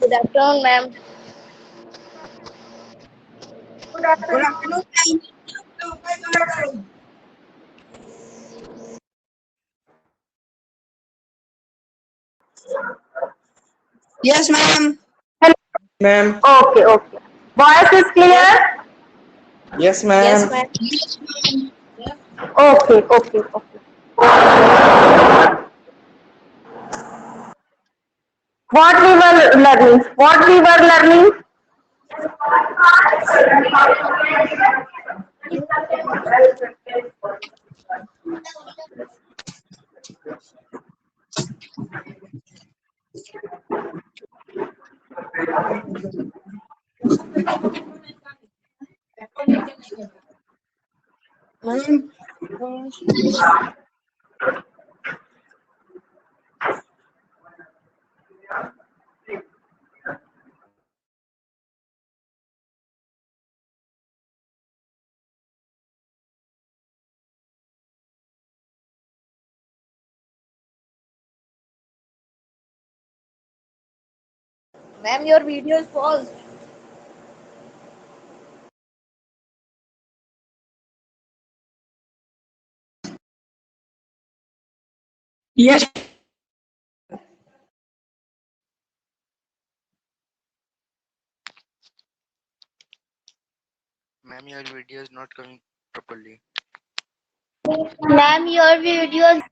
Good afternoon, ma'am. Good afternoon, ma'am. Yes, ma'am. Hello. Ma'am. Okay, okay. Voice is clear? Yes, Yes, yes, ma'am. ma'am. Okay, okay, okay. What we were learning? What we were learning? Ma'am. Ma'am, your video is paused. Yes. Ma'am, your video is not coming properly. Ma'am, your video is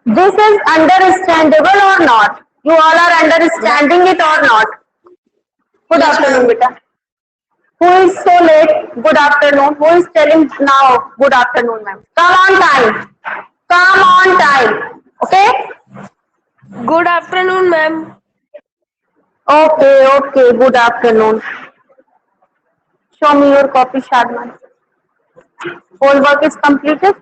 This is understandable or not? You all are understanding it or not? Good Yes, afternoon, ma'am. beta. Who is so late? Good afternoon. Who is telling now? Good afternoon, ma'am. Come on time. Come on time. Okay? good afternoon, ma'am. Okay, okay. Good afternoon. Show me your copy, Shadman. Whole work is completed.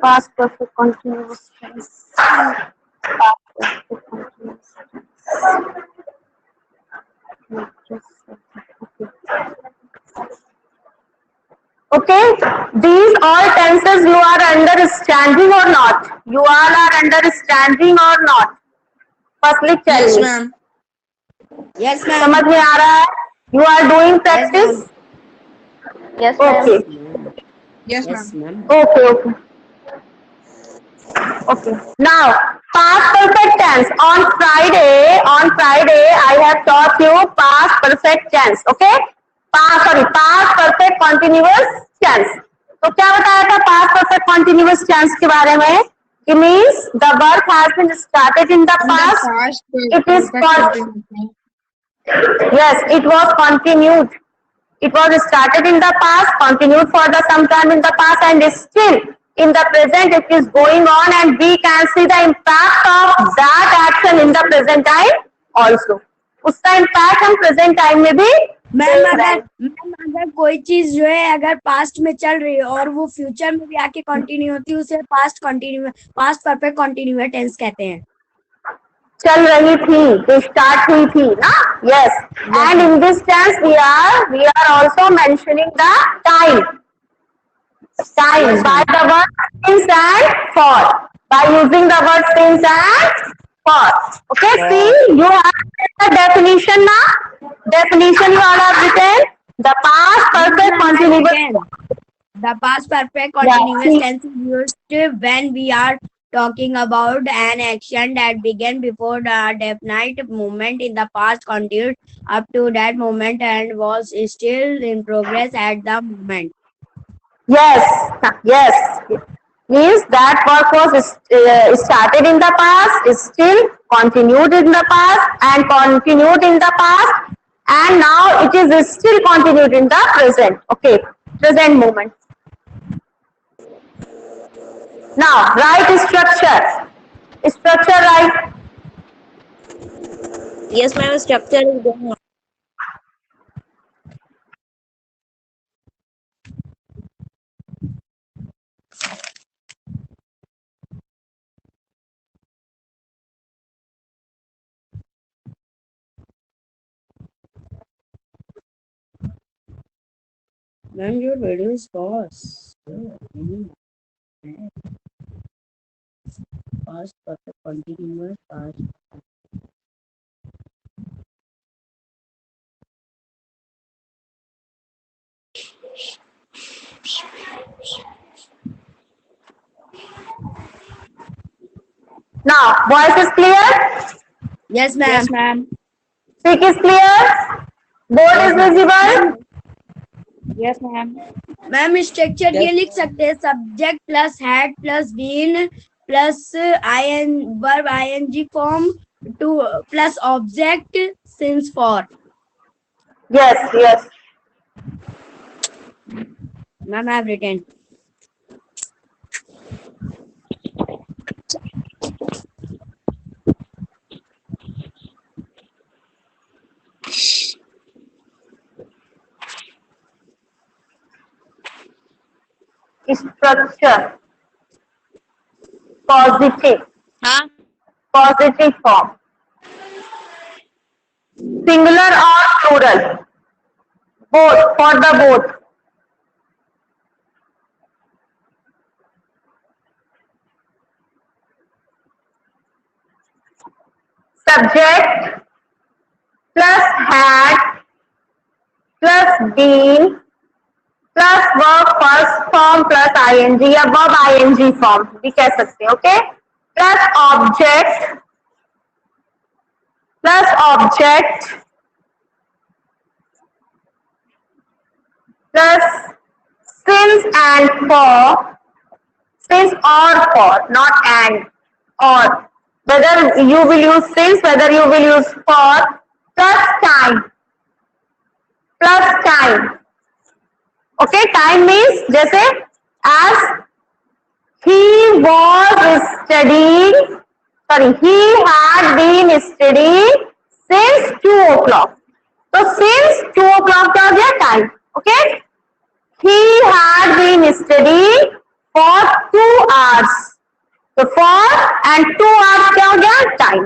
Past perfect continuous tense. Past perfect continuous tense. Okay, these all tenses you are understanding or not? You all are understanding or not? Firstly tell Yes, me. ma'am. Yes, समझ ma'am. में आ रहा है? You are doing Yes, practice? ma'am. Yes, Okay, ma'am. Yes, Yes, ma'am. ma'am. okay, okay. Okay. Now, past perfect tense. On Friday, I have taught you past perfect tense. Okay? Past perfect continuous tense. तो क्या बताया था past perfect continuous tense के बारे में? It means the work has been started in the In the past. past, It is perfect continuous. yes, it was continued. It was started in the past, continued for the some time in the past, and is still in the present. It is going on, and we can see the impact of that action in the present time also. उसका impact हम present time में भी ma'am देख रहे हैं. अगर कोई चीज जो है अगर पास्ट में चल रही है और वो फ्यूचर में भी आके कंटिन्यू होती है उसे पास्ट परफेक्ट कंटिन्यूअस टेंस कहते हैं. चल रही थी, स्टार्ट हुई थी ना. Yes, and in this tense we are also mentioning the time. Time by the word since and for. By using the word since and for. Okay, see, you have the definition now. Definition you all have written. The past perfect continuous. Again, the past perfect Yeah, continuous see, tense is used when we are talking about an action that began before the definite moment in the past, continued up to that moment, and was still in progress at the moment. yes. Means that work was started in the past, is still continued in the past, and continued in the past, and now it is still continued in the present. Okay, present moment. Now, write structure. Structure right. Yes, ma'am. Structure is going on. Ma'am, your video is pause. Past, perfect, continuous, past. Now, voice is clear? Yes, ma'am. Yes, ma'am. Speak is clear? Board is visible? Yes, ma'am. Ma'am structure ये लिख सकते हैं subject plus had plus been plus verb ING form to plus object since for. Yes, yes. Ma'am I have written. Structure. Positive. हाँ. Positive form. Singular or plural? Both, for the both. Subject plus had plus been plus verb first form plus ing या verb ing form भी कह सकते हैं. Okay, plus object plus since and for, since or for, not and, or, whether you will use since, whether you will use for, plus time. Okay, time means जैसे as he had been studying since 2 o'clock. तो since 2 o'clock क्या हो गया? Time. Okay, he had been studying for 2 hours. तो for and 2 hours क्या हो गया? Time.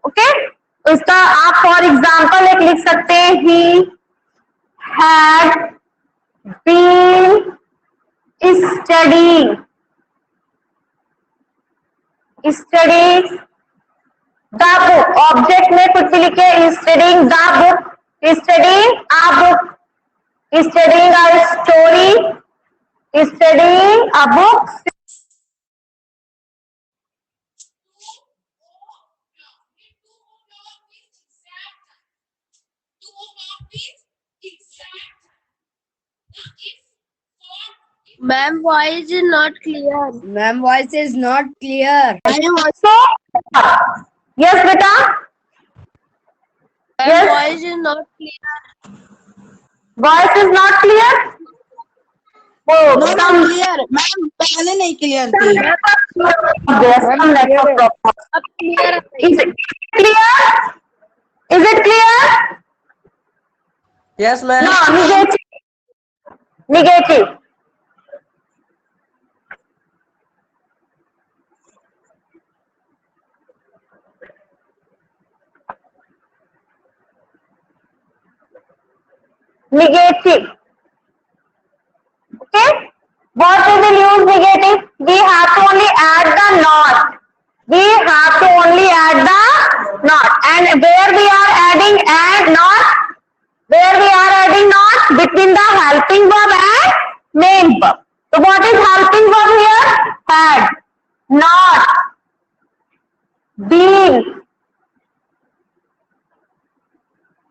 Okay, तो इसका आप फॉर एग्जाम्पल एक लिख सकते हैं, he had been studying the book. Object में कुछ भी लिखे, studying the book, studying a book, studying a story, studying a book. Ma'am, voice is not clear. Ma'am voice is not clear. So, yes, beta. Ma'am, Yes. voice is not clear. Voice is not clear. Oh, No, some clear. Ma'am पहले नहीं clear थी. yes, some network problem. अब clear है. Is it clear? Is it clear? Yes, ma'am. No, negative. Negative. Okay. What we will use negative? We have to only add the not. And where we are adding and not? Where we are adding not? Between the helping verb and main verb. So what is helping verb here? Had, not, been,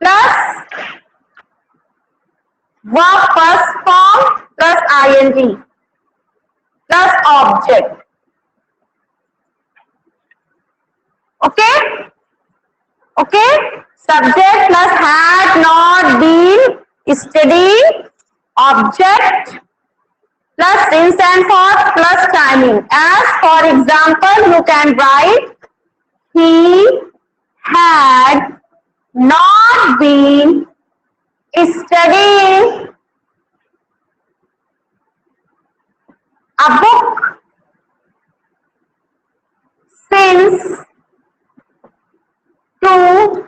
plus verb first form plus ing plus object. Okay, subject plus had, not, been, studying, object plus since and for plus timing. As for example, you can write, he had not been studying a book since 2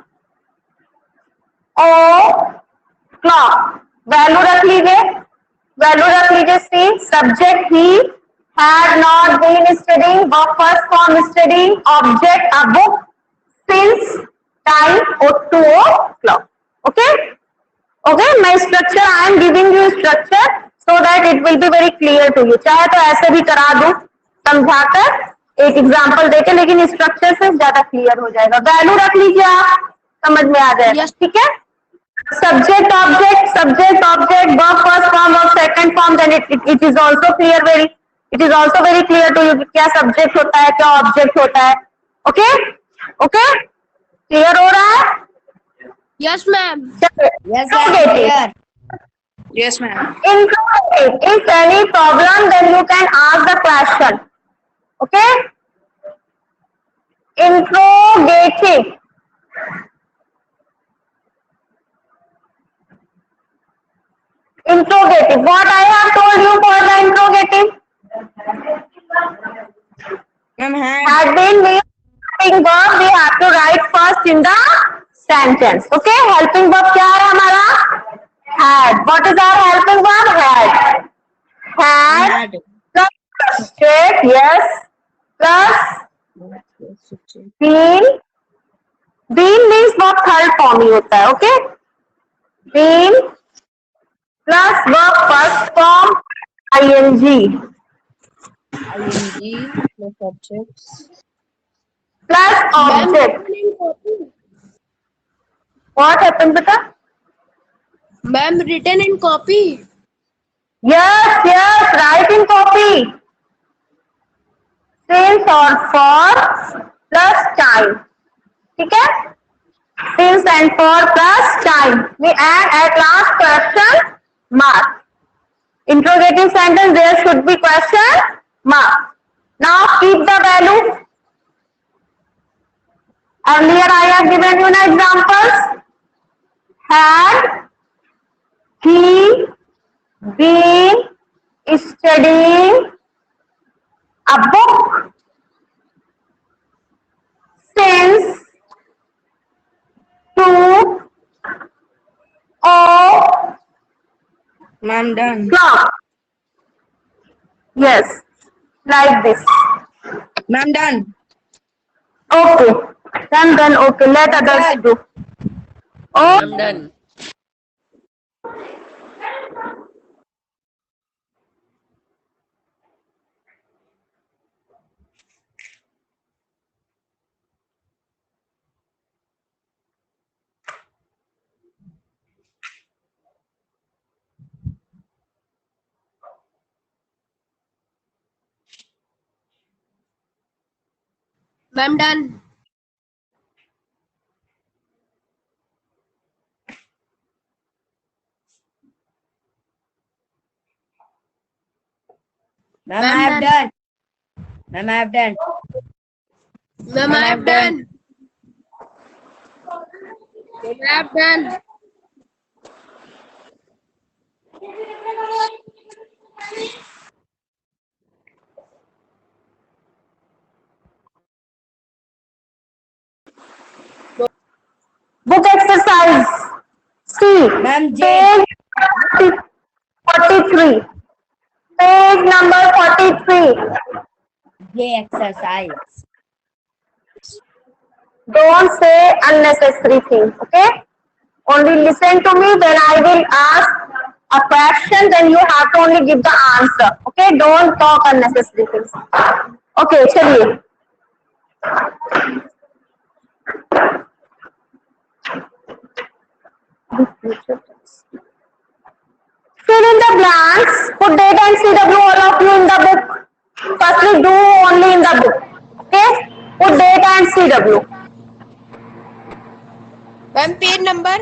o'clock. Value रख लीजिए, subject he had not been studying, verb first form studying, object a book, since time 2 o'clock. Okay? Okay, my structure, I am giving you structure so that it will be very clear to you. चाहे तो ऐसे भी करा दूं समझाकर एक example देके, लेकिन स्ट्रक्चर से ज्यादा क्लियर हो जाएगा. वैल्यू रख लीजिए, आप समझ में आ जाएगा. ठीक है. Subject object, verb first form, verb second form, then it is also clear, very clear to you कि क्या subject होता है, क्या object होता है. Okay? Okay? Clear हो रहा है? Yes, ma'am. Yes, sir. Interrogative. Clear. Yes, ma'am. Interrogative. If any problem, then you can ask the question. Okay? Interrogative. Interrogative. What I have told you for the interrogative? Ma'am, Had been we helping verb we have to write first in the sentence. Okay? Helping verb क्या है हमारा? Had. What is our helping verb? Had. Had. Plus subject. Yes. Plus been. Been means verb third form ही होता है. Okay? Been plus verb first form ing ing plus subjects. plus object. What happened, beta? Ma'am, written in copy. Yes, write in copy. Since or for plus time. ठीक है? Since and for plus time. We add at last question mark. Interrogative sentence, there should be question mark. Now keep the value. Earlier I have given you the examples. Had he been studying a book since 2 o'clock? Ma'am, done. Yes, like this. Ma'am, done. Okay, then okay, let others do. Oh, I'm done. Ma'am, done. Ma'am, I have done. Ma'am, I have done. Ma'am, I have done. Ma'am, I have done. book exercise. See, Ma'am, J. page 43. Page number 43. J exercise. Don't say unnecessary things, okay? Only listen to me. When I will ask a question, then you have to only give the answer, okay? Don't talk unnecessary things. Okay, चलिए. Fill in the blanks. Put date and CW, all of you, in the book. Firstly, do only in the book, okay? Put date and CW. Ma'am, page number.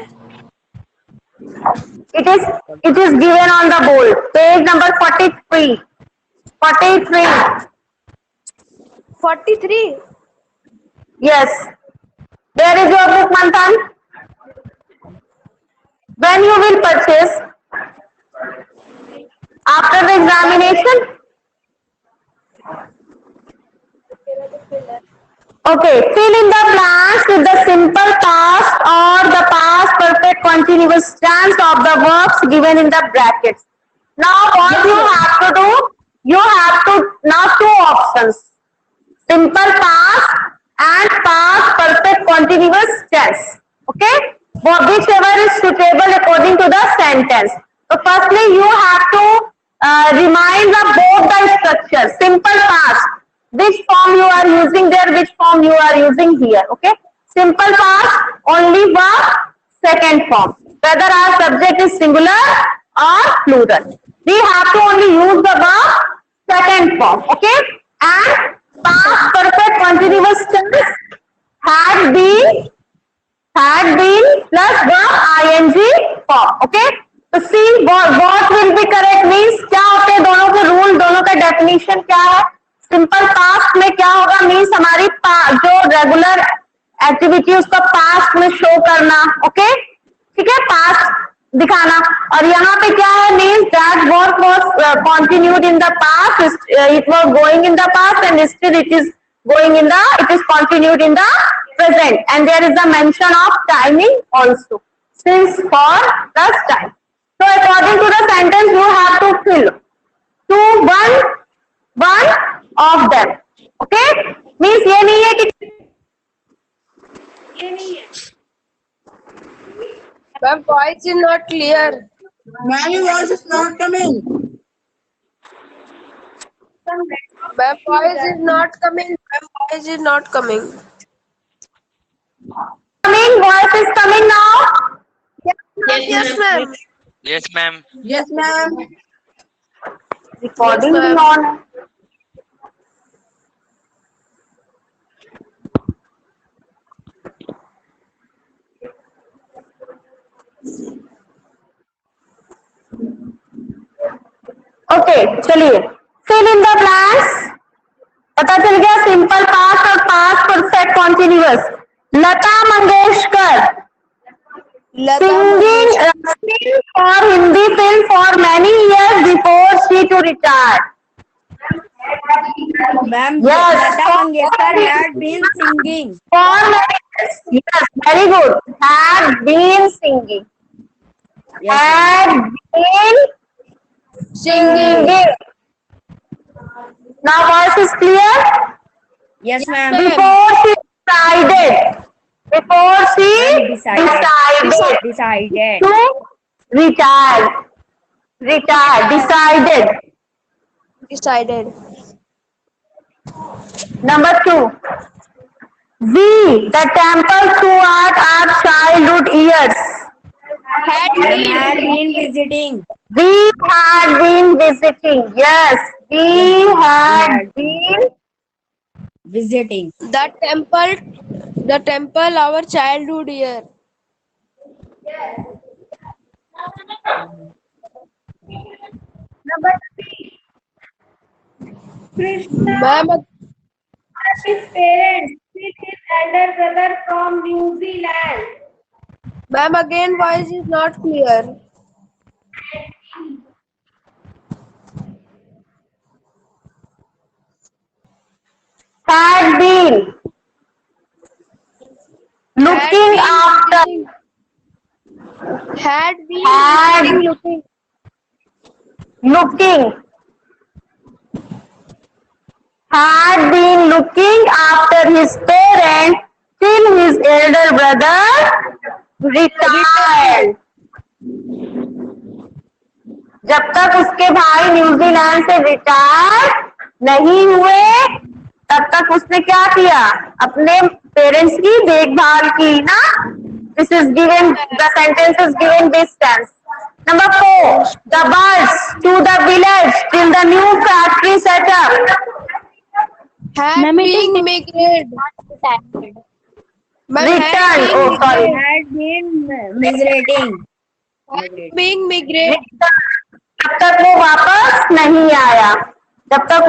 It is given on the board. Page number 43. 43. 43. Yes. Where is your book, Manthan? When you will purchase? After the examination? Okay. Fill in the blanks with the simple past or the past perfect continuous tense of the verbs given in the brackets. Now what you have to do? You have to now two options: simple past and past perfect continuous tense. Okay, whichever is suitable according to the sentence. So firstly, you have to remind the both the structure. Simple past, which form you are using there, which form you are using here. Okay, simple past only verb second form, whether our subject is singular or plural. We have to only use the verb second form. Okay, and past perfect continuous tense had been plus verb ing form. Okay, तो see what will be correct means क्या होते हैं दोनों के rule, दोनों का definition क्या है. सिंपल पास्ट में क्या होगा मीन्स हमारी जो रेगुलर एक्टिविटी उसका पास्ट में शो करना. ओके, ठीक है, पास्ट दिखाना. और यहाँ पे क्या है means that work was continued in the past, it was going in the past and still it is continued in the present, and there is a mention of timing also, since, for, plus time. So according to the sentence you have to fill one of them. Okay, means ये नहीं है कि Ma'am, voice is not clear. Ma'am, your voice is not coming. Ma'am, voice is not coming. Ma'am, voice is not coming. voice is coming now. Yes, ma'am. Yes, ma'am. Yes, ma'am. Recording Yes, is ma'am. on. Okay, चलिए fill in the blanks. पता चल गया simple past और past perfect continuous. Lata Mangeshkar singing for Hindi film for many years before she to retire. Ma'am, Yes. Lata Mangeshkar had been singing. For many years. Yes, very good. Had been singing. Yes, Had been singing. Now voice is clear? yes, ma'am. Before she decided. Before she Decided. decided to retire. Decided. Number 2. We, the temple throughout our childhood years. Had been visiting. We had been visiting. Yes, we had been Visiting. The temple, our childhood year. Number 3. Krishna Ma'am, his parents with his elder brother from New Zealand. ma'am, again voice is not clear. Had been looking after. Had been Had looking. Had been looking after his parents till his elder brother retired. जब तक उसके भाई New Zealand से retire नहीं हुए तब तक उसने क्या किया, अपने पेरेंट्स की देखभाल की ना. This is given, the sentence is given this tense. Number 4. The bus to the village till the new factory set up. Had been migrated. Ma'am, Return. Oh, sorry. Had been migrating. being migrated. जब तक वो वापस नहीं आया, जब तक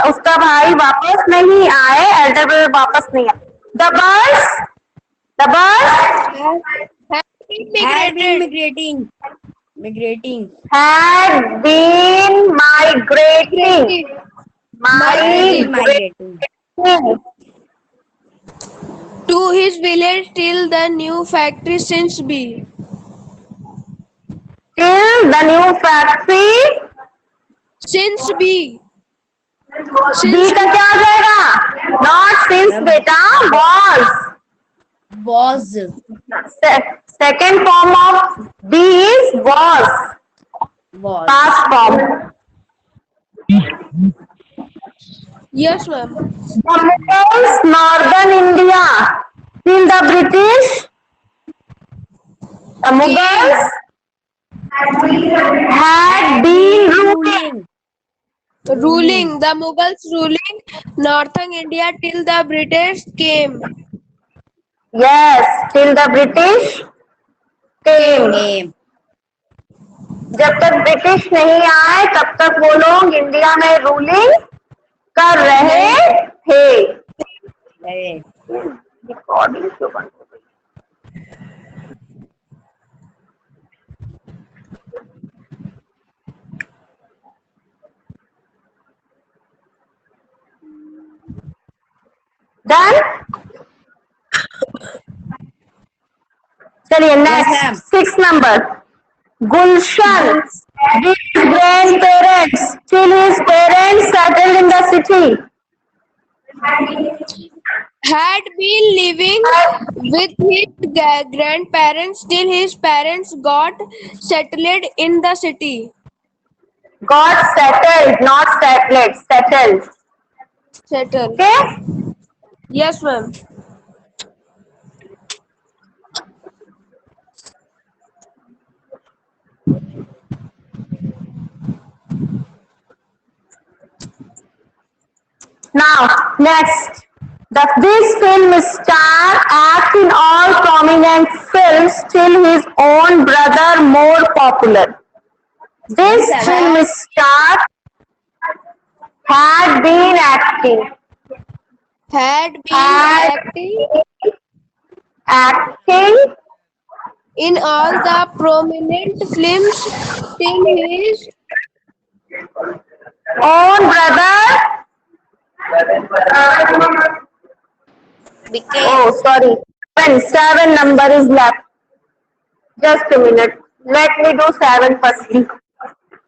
उसका भाई वापस नहीं आए, एल्डर ब्रदर वापस नहीं आया. The bus Had been Had migrated. been migrating. had been migrating. Migrating. To his village till the new factory since be. Till the new factory Since B. B का क्या आ जाएगा? नॉट सिंस बेटा, was. Second form of B is was. Past form. Yes, ma'am. The Mughals, northern India, till the British. The Mughals had been ruling. Ruling. The Mughals ruling northern India till the British came. Yes, till the British came. जब तक British नहीं आए तब तक वो लोग India में ruling कर रहे थे. रिकॉर्डिंग क्यों बंद हो गई? Done? चलिए next 6 number. Gulshan, with his grandparents, till his parents settled in the city. Had been living with his grandparents till his parents got settled in the city. Got settled, not settled, settled. Settled. Okay? Yes, ma'am. Now, next. This film star act in all prominent films till his own brother more popular. This film star had been acting. Had been Had acting in all the prominent films till his own brother. Oh, sorry. Seven number is left. Just a minute. Let me do 7 firstly.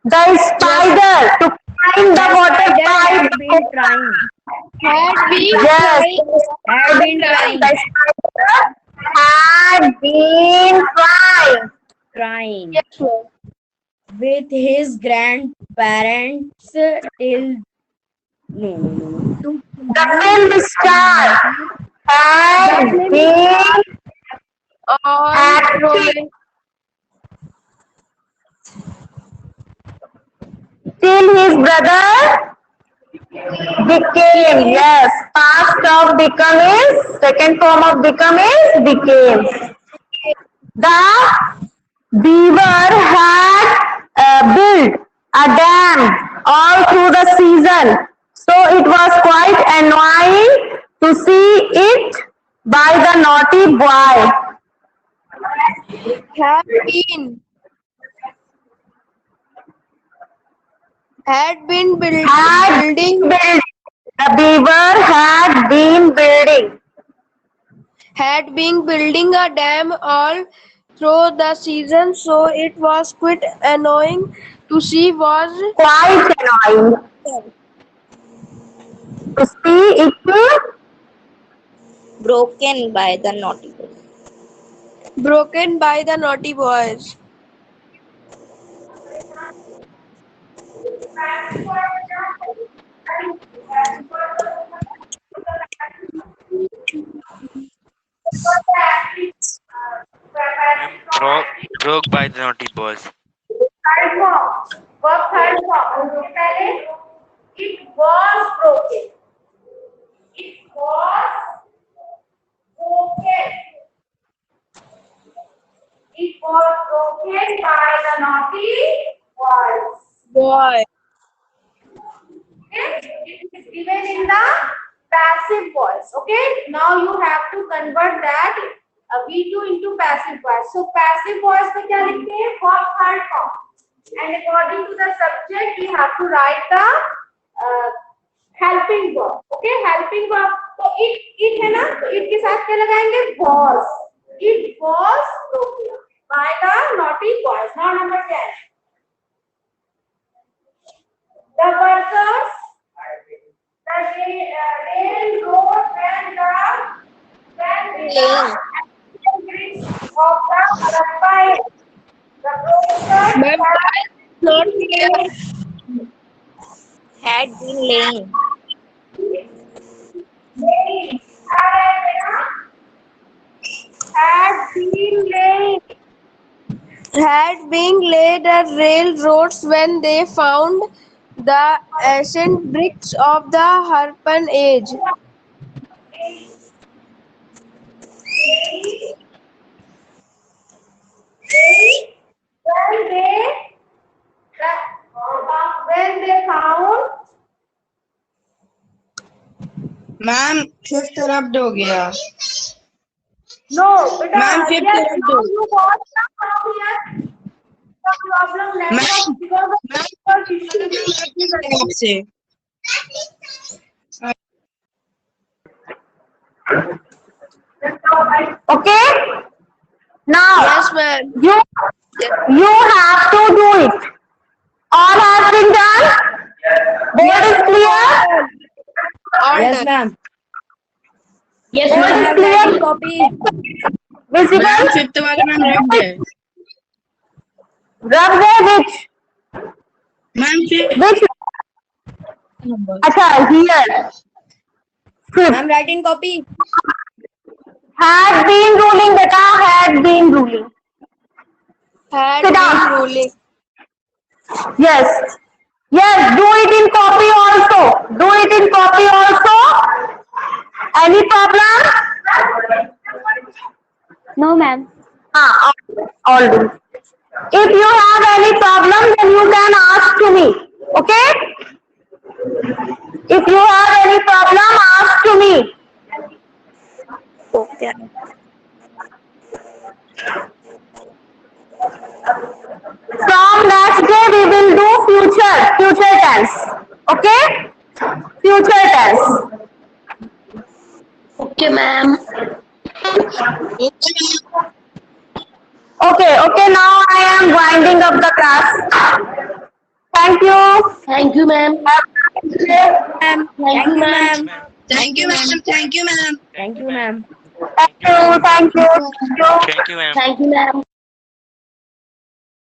The spider to climb the water pipe. Had been trying. had been Yes. Had been trying. The spider had been trying. Trying. yes, ma'am. With his grandparents till no. The film star had been all acting. prominent Till his brother became. Yes, past of become is, second form of become is became. The beaver had built a dam all through the season, so it was quite annoying to see it by the naughty boy. had been Had building built. The beaver had been building. had been building a dam all through the season, so it was quite annoying to see was Quite annoying to see it Broken by the naughty boy. broken by the naughty boys. Broke by the naughty boys. Third form. Verb third form. उसके पहले it was broken. It was broken. It was broken by the naughty boys. Boy. Okay? It is given in the passive voice. Okay? Now you have to convert that V2 into passive voice. So passive voice में क्या लिखते हैं? Verb third form. And according to the subject, we have to write the helping verb. Okay? Helping verb. तो it है ना? तो it के साथ क्या लगाएंगे? Was. It was broken by the naughty boys. Now number 10. The workers, the railroad and the bricks of the turbine. The process Ma'am, not clear. had been laying. Had been laid at railroads when they found the ancient bricks of the Harpan Age. When they found ma'am fifth corrupt हो गया no, beta, Ma'am, fifth yes, level now two. you got the yes. The problem network because of network issue. से Okay? Now, Yes, ma'am. you have to do it. All has been done? Board is clear? All Yes, done. ma'am. Yes, Board board is have clear? writing copy. Visible? Ma'am fifth वाला ma'am रख दे Rub there which? Ma'am Which? Acha, here. Fifth. I'm writing copy. Had been ruling, beta, had been ruling. Had Sit down. been ruling. Yes. Yes, do it in copy also. Do it in copy also. Any problem? No, ma'am. All do. If you have any problem, then you can ask to me. Okay? If you have any problem, ask to me. Okay. From next day, we will do future tense. Okay? Future tense. Okay, ma'am. Okay, now I am winding up the class. Thank you. Thank you, ma'am. Ma'am. Thank you, ma'am. Thank you ma'am thank you ma'am Thank you, ma'am. Thank you. Thank you, ma'am. Thank you, ma'am.